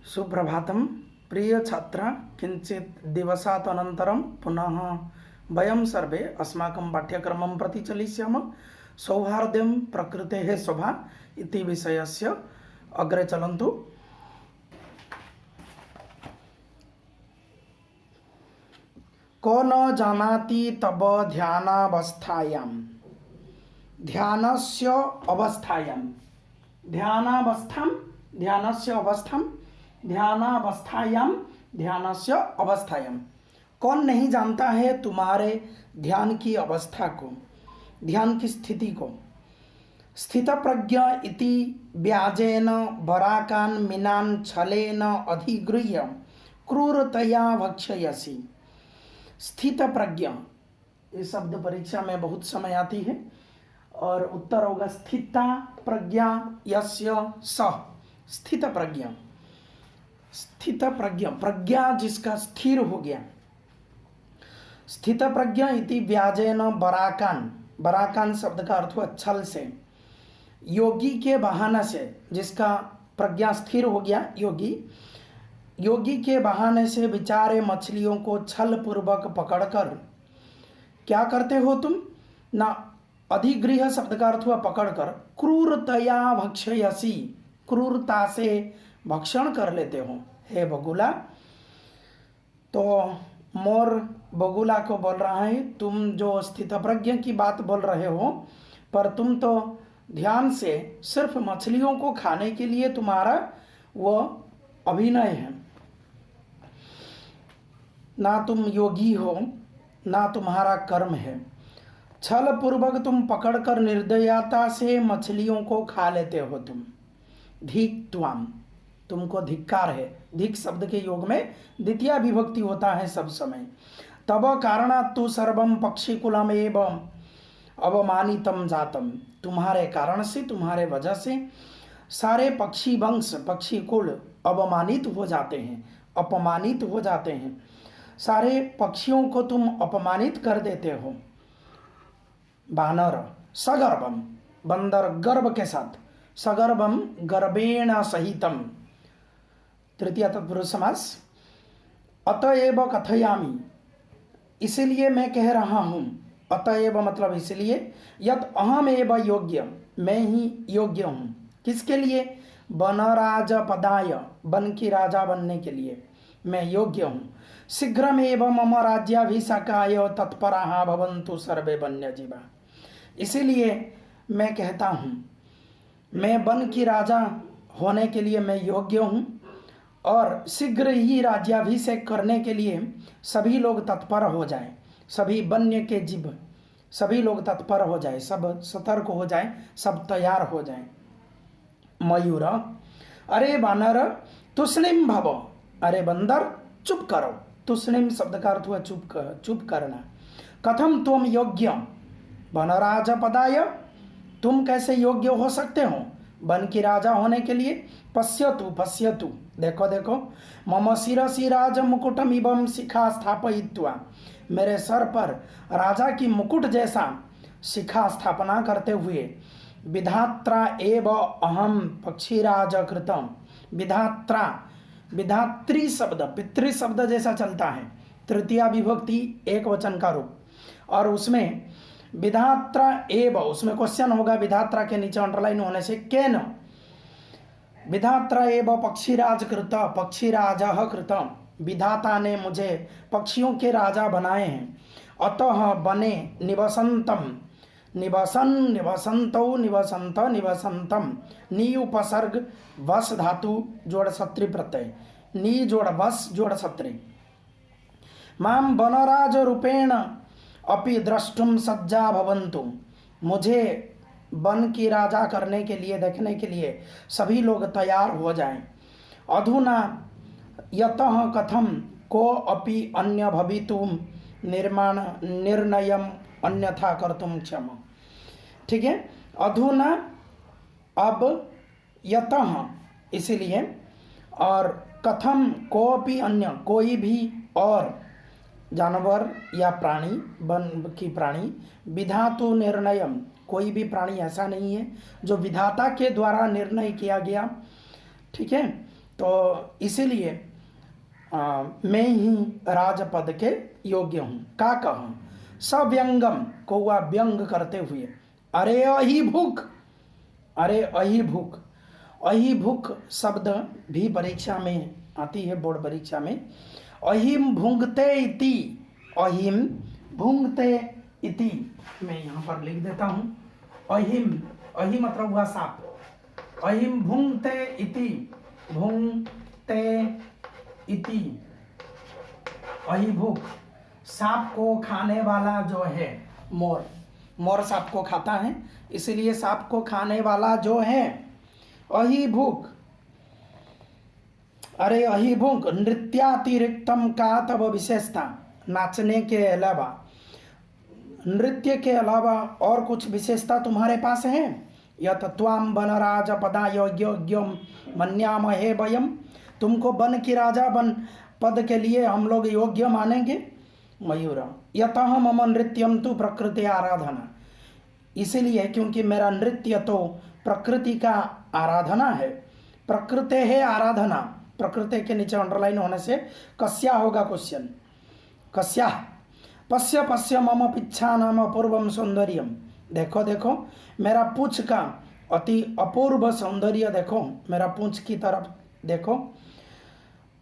सुप्रभातं प्रिय छात्र किंचित दिवसात् अनन्तरं पुनः वयं सर्वे अस्माकं पाठ्यक्रमं प्रति चलिष्यामः। सौहार्द्यं प्रकृतेः शोभा इति विषयस्य अग्रे चलन्तु। को न जानाति तब ध्यानावस्थायां ध्यानस्य अवस्थायां ध्यानस्य अवस्थायां कौन नहीं जानता है तुम्हारे ध्यान की अवस्था को, ध्यान की स्थिति को। स्थित प्रज्ञ इति व्याजेन बराकान मीनान छलेन अधिगृह्य क्रूरतया भक्षयसि। स्थित प्रज्ञ ये शब्द परीक्षा में बहुत समय आती है और उत्तर होगा स्थिता प्रज्ञा यस्य सः। स्थित प्रज्ञ, स्थित प्रज्ञ, प्रज्ञा जिसका स्थिर हो गया। स्थित प्रज्ञ इति व्याजेन बराकान, बराकान शब्द का अर्थ हुआ छल से, योगी के बहाने से, जिसका प्रज्ञा स्थिर हो गया। योगी के बहाने से बेचारे मछलियों को छल पूर्वक पकड़कर क्या करते हो तुम ना। अधिगृह शब्द का अर्थ हुआ पकड़कर, क्रूरतया भक्षयसि, क्रूरता से भक्षण कर लेते हो हे बगुला। तो मोर बगुला को बोल रहा है तुम जो स्थित प्रज्ञ की बात बोल रहे हो, पर तुम तो ध्यान से सिर्फ मछलियों को खाने के लिए तुम्हारा वो अभिनय है। ना तुम योगी हो ना तुम्हारा कर्म है। छल पूर्वक तुम पकड़कर निर्दयता से मछलियों को खा लेते हो तुम। धिक त्वाम, तुमको धिक्कार है। धिक शब्द के योग में द्वितीय विभक्ति होता है सब समय। तब कारणात् तु सर्वम पक्षी कुलम एवं अवमानितम जातम, तुम्हारे कारण से, तुम्हारे वजह से सारे पक्षी वंश, पक्षी कुल अवमानित हो जाते हैं, अपमानित हो जाते हैं। सारे पक्षियों को तुम अपमानित कर देते हो। बानर सगर्भम, बंदर गर्भ के साथ, सगर्भम गर्भेण सहितम, तृतीय तत्पुरुष समास। अतएव कथयामि, इसलिए मैं कह रहा हूँ। अतएव मतलब इसलिए, यत अहम एव योग्य, मैं ही योग्य हूँ। किसके लिए? वनराज पदाय, वन की राजा बनने के लिए मैं योग्य हूँ। शीघ्रमेव मम राज्याभिषेकाय तत्पराः भवन्तु सर्वे वन्यजीवा। इसीलिए मैं कहता हूँ, मैं वन की राजा होने के लिए मैं योग्य हूँ और शीघ्र ही राज्याभिषेक करने के लिए सभी लोग तत्पर हो जाएं। सभी वन्य के जीव, सभी लोग तत्पर हो जाए, सब सतर्क हो जाए, सब तैयार हो जाए। मयूर, अरे बानर तुष्णिम भव, अरे बंदर चुप करो। तुष्णिम शब्द का अर्थ हुआ चुप करना। कथम तुम योग्य वनराज पदाय, तुम कैसे योग्य हो सकते हो वन की राजा होने के लिए? पश्यतु पश्यतु, देखो देखो, मम शिरसि राज मुकुटम इवं शिखा स्थापयित्वा, मेरे सर पर राजा की मुकुट जैसा शिखा स्थापना करते हुए, विधात्रा एव अहम पक्षीराज कृतम। विधात्रा, विधात्री शब्द पितृ शब्द जैसा चलता है, तृतीया विभक्ति एक वचन का रूप, और उसमें विधात्रा एव, उसमें क्वेश्चन होगा विधात्रा के नीचे अंडरलाइन होने से, केन विधात्रा एव पक्षीराज कृत, पक्षीराज कृतम, विधाता ने मुझे पक्षियों के राजा बनाए हैं। अतः बने निवसंतम, निवसन निवसंतो निवसंत निवसंतम, नी उपसर्ग वस धातु जोड़ सत्री प्रत्यय, नी जोड़ वस जोड़ सत्री। माम वनराज रूपेण अपि द्रष्टुम सज्जा भवन्तु, मुझे वन की राजा करने के लिए, देखने के लिए सभी लोग तैयार हो जाएं। अधुना यतः कथम को अपि अन्य भवितुम निर्णयम अन्यथा कर्तुम क्षम। ठीक है, अधुना अब, यतः इसलिए, और कथम कोपि अन्य, कोई भी और जानवर या प्राणी, वन की प्राणी, विधातु निर्णयम, कोई भी प्राणी ऐसा नहीं है जो विधाता के द्वारा निर्णय किया गया। ठीक है, तो इसीलिए मैं ही राजपद के योग्य हूँ। का कहूँ सव्यंगम को वह व्यंग करते हुए, अरे अहिभुक, अरे अहिभुक। अहिभुक शब्द भी परीक्षा में आती है, बोर्ड परीक्षा में। अहिम भुंगते इति, अहिम भुंगते इति मैं यहाँ पर लिख देता हूँ। अहिम, अहि मतलब हुआ सांप। अहिम भुंगते इति, भुंगते इति अहिभुक, सांप को खाने वाला जो है मोर, मोर सांप को खाता है, इसलिए सांप को खाने वाला जो है अहिभुक। अरे अहिभुक, नृत्यातिरिक्तम का तब विशेषता, नाचने के अलावा, नृत्य के अलावा और कुछ विशेषता तुम्हारे पास है? यत त्वाम वन राज पदा योग्यम मन्यामहे वयम, तुमको वन की राजा बन पद के लिए हम लोग योग्य मानेंगे। मयूर, यतः मम नृत्यम तु प्रकृति आराधना, इसीलिए क्योंकि मेरा नृत्य तो प्रकृति का आराधना है। प्रकृति है आराधना, प्रकृति के नीचे अंडरलाइन होने से कस्या होगा क्वेश्चन, कस्या। पश्य पश्य मम पिच्छा नाम अपूर्वम सौंदर्यम, देखो देखो मेरा पूंछ का अति अपूर्व सौंदर्य, देखो मेरा पूंछ की तरफ देखो।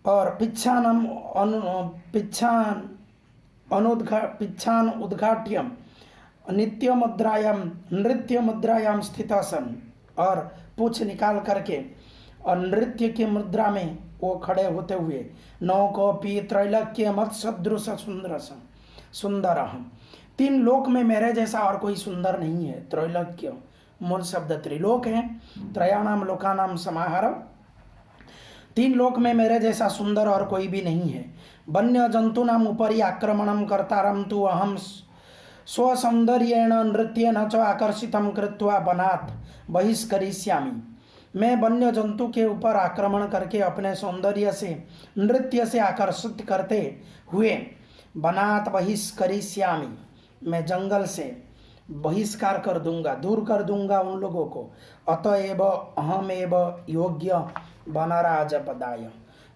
और पिच्छान उद्घाट्यम नित्य मुद्रायाम, नृत्य मुद्रायाम स्थित सन, और पूछ निकाल करके और नृत्य की मुद्रा में वो खड़े होते हुए, नौकोपी त्रैलक्य मत सदृश सुंदर, तीन लोक में मेरे जैसा और कोई सुंदर नहीं है। त्रैलक्य मूल शब्द त्रिलोक है, त्रयाणाम लोकानाम समाहार, तीन लोक में मेरे जैसा सुंदर और कोई भी नहीं है। वन्य जंतूनाम उपरि आक्रमणम कर्तारम तु अहम स्वसौंदर्येण नृत्येन च आकर्षितम कृत्वा वनात् बहिष्करिष्यामि, मैं वन्य जंतु के ऊपर आक्रमण करके अपने सौंदर्य से, नृत्य से आकर्षित करते हुए वनात् बहिष्करिष्यामि, मैं जंगल से बहिष्कार कर दूंगा, दूर कर दूंगा उन लोगों को। अतएव अहमेव योग्य वनराज पदाय,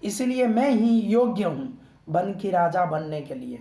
इसलिए मैं ही योग्य हूँ वन की राजा बनने के लिए।